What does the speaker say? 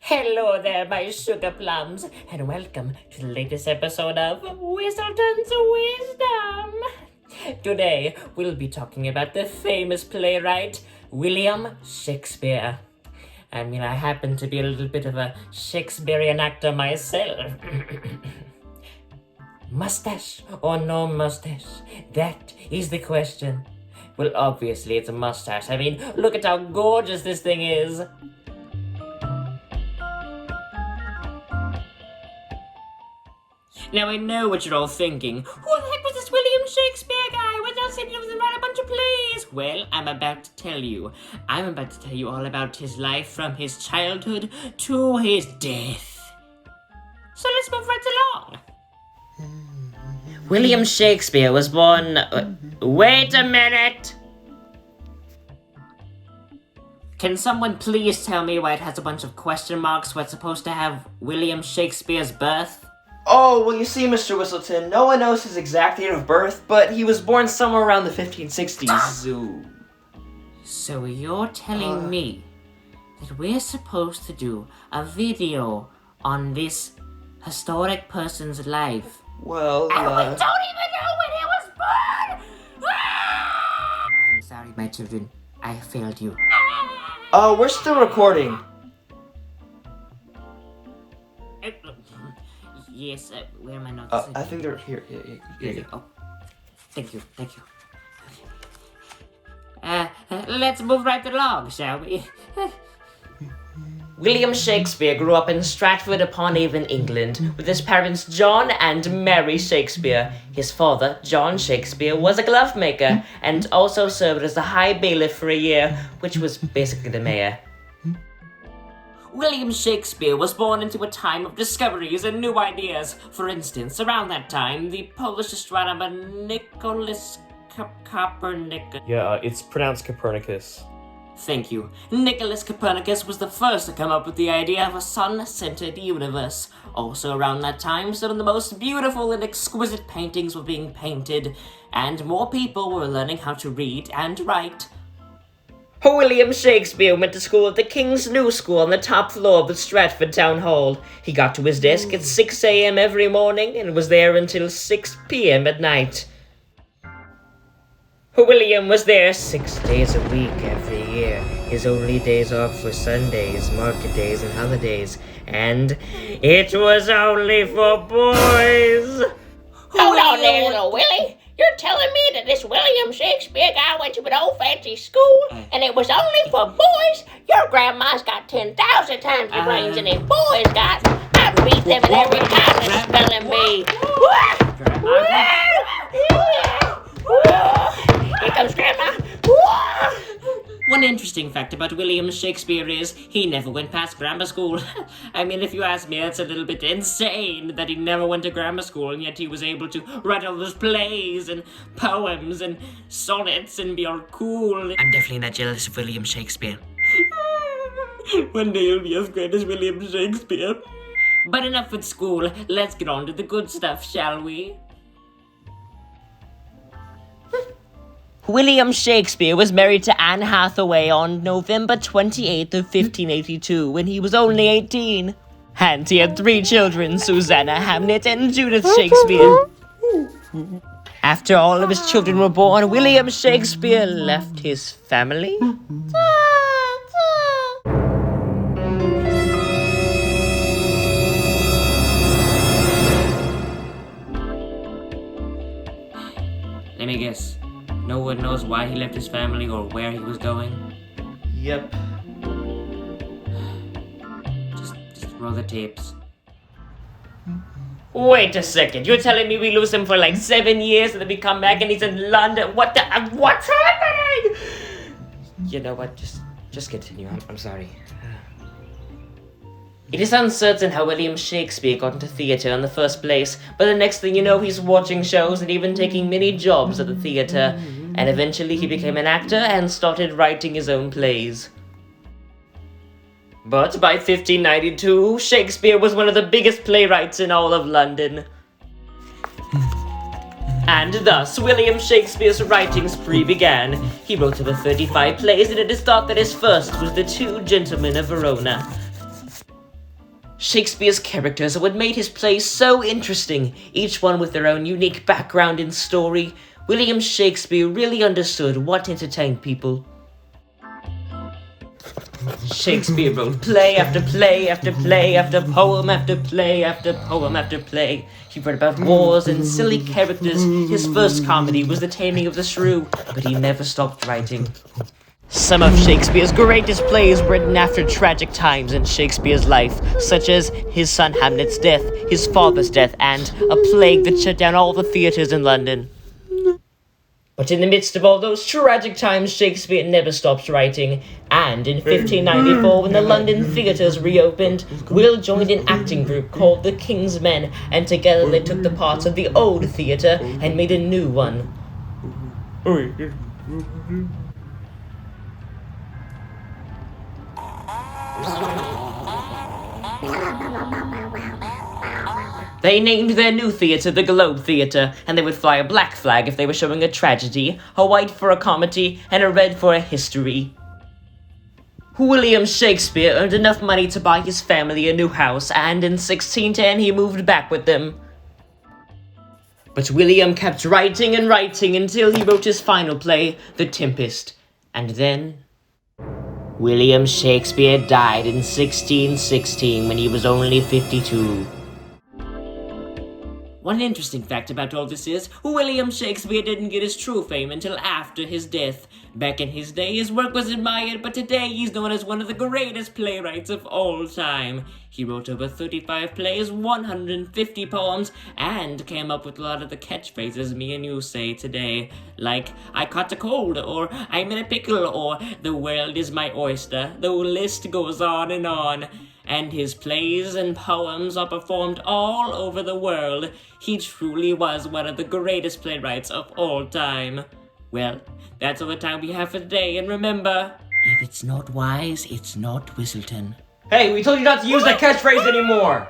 Hello there, my sugar plums, and welcome to the latest episode of Whistleton's Wisdom. Today, we'll be talking about the famous playwright, William Shakespeare. I mean, I happen to be a little bit of a Shakespearean actor myself. Mustache or no mustache? That is the question. Well, obviously it's a mustache. I mean, look at how gorgeous this thing is. Now I know what you're all thinking. Who the heck was this William Shakespeare guy? Was I said he was write a bunch of plays? Well, I'm about to tell you. I'm about to tell you all about his life from his childhood to his death. So let's move right along. William Shakespeare was born... Wait a minute! Can someone please tell me why it has a bunch of question marks where it's supposed to have William Shakespeare's birth? Oh, well, you see, Mr. Whistleton, no one knows his exact date of birth, but he was born somewhere around the 1560s. So you're telling me that we're supposed to do a video on this historic person's life? Well, And we don't even know when he was born! I'm sorry, my children. I failed you. we're still recording. Yes, where are my notes? I think they're here. Here. Oh, thank you. Let's move right along, shall we? William Shakespeare grew up in Stratford-upon-Avon, England, with his parents John and Mary Shakespeare. His father, John Shakespeare, was a glove maker and also served as the High Bailiff for a year, which was basically the mayor. William Shakespeare was born into a time of discoveries and new ideas. For instance, around that time, the Polish astronomer Nicholas Copernicus... Yeah, it's pronounced Copernicus. Thank you. Nicholas Copernicus was the first to come up with the idea of a sun-centered universe. Also around that time, some of the most beautiful and exquisite paintings were being painted, and more people were learning how to read and write. William Shakespeare went to school at the King's New School on the top floor of the Stratford Town Hall. He got to his desk at 6 a.m. every morning and was there until 6 p.m. at night. William was there 6 days a week every year. His only days off were Sundays, market days, and holidays. And it was only for boys. Hold on there, little Willie. You're telling me that this William Shakespeare guy went to an old fancy school and it was only for boys? Your grandma's got 10,000 times the brains than them boys got. I beat them in every kind of spelling bee. Here comes Grandma. One interesting fact about William Shakespeare is he never went past grammar school. I mean, if you ask me, that's a little bit insane that he never went to grammar school and yet he was able to write all those plays and poems and sonnets and be all cool. I'm definitely not jealous of William Shakespeare. One day he'll be as great as William Shakespeare. But enough with school. Let's get on to the good stuff, shall we? William Shakespeare was married to Anne Hathaway on November 28th of 1582 when he was only 18. And he had 3 children, Susanna, Hamnet, and Judith Shakespeare. After all of his children were born, William Shakespeare left his family. Let me guess. No one knows why he left his family or where he was going? Yep. Just roll the tapes. Wait a second, you're telling me we lose him for like 7 years and then we come back and he's in London? What's happening? You know what, just continue, I'm sorry. It is uncertain how William Shakespeare got into theatre in the first place, but the next thing you know, he's watching shows and even taking many jobs at the theatre, and eventually he became an actor and started writing his own plays. But by 1592, Shakespeare was one of the biggest playwrights in all of London. And thus, William Shakespeare's writing spree began. He wrote over 35 plays, and it is thought that his first was The Two Gentlemen of Verona. Shakespeare's characters are what made his plays so interesting, each one with their own unique background and story. William Shakespeare really understood what entertained people. Shakespeare wrote play after play after play after poem after play after poem after play. He wrote about wars and silly characters. His first comedy was The Taming of the Shrew, but he never stopped writing. Some of Shakespeare's greatest plays were written after tragic times in Shakespeare's life, such as his son Hamlet's death, his father's death, and a plague that shut down all the theatres in London. But in the midst of all those tragic times, Shakespeare never stopped writing, and in 1594, when the London theatres reopened, Will joined an acting group called the King's Men, and together they took the parts of the old theatre and made a new one. They named their new theatre the Globe Theatre, and they would fly a black flag if they were showing a tragedy, a white for a comedy, and a red for a history. William Shakespeare earned enough money to buy his family a new house, and in 1610 he moved back with them. But William kept writing and writing until he wrote his final play, The Tempest, and then William Shakespeare died in 1616 when he was only 52. One interesting fact about all this is, William Shakespeare didn't get his true fame until after his death. Back in his day, his work was admired, but today he's known as one of the greatest playwrights of all time. He wrote over 35 plays, 150 poems, and came up with a lot of the catchphrases me and you say today, like, I caught a cold, or I'm in a pickle, or the world is my oyster. The list goes on, and his plays and poems are performed all over the world. He truly was one of the greatest playwrights of all time. Well, that's all the time we have for today, and remember, if it's not wise, it's not Whistleton. Hey, we told you not to use that catchphrase anymore!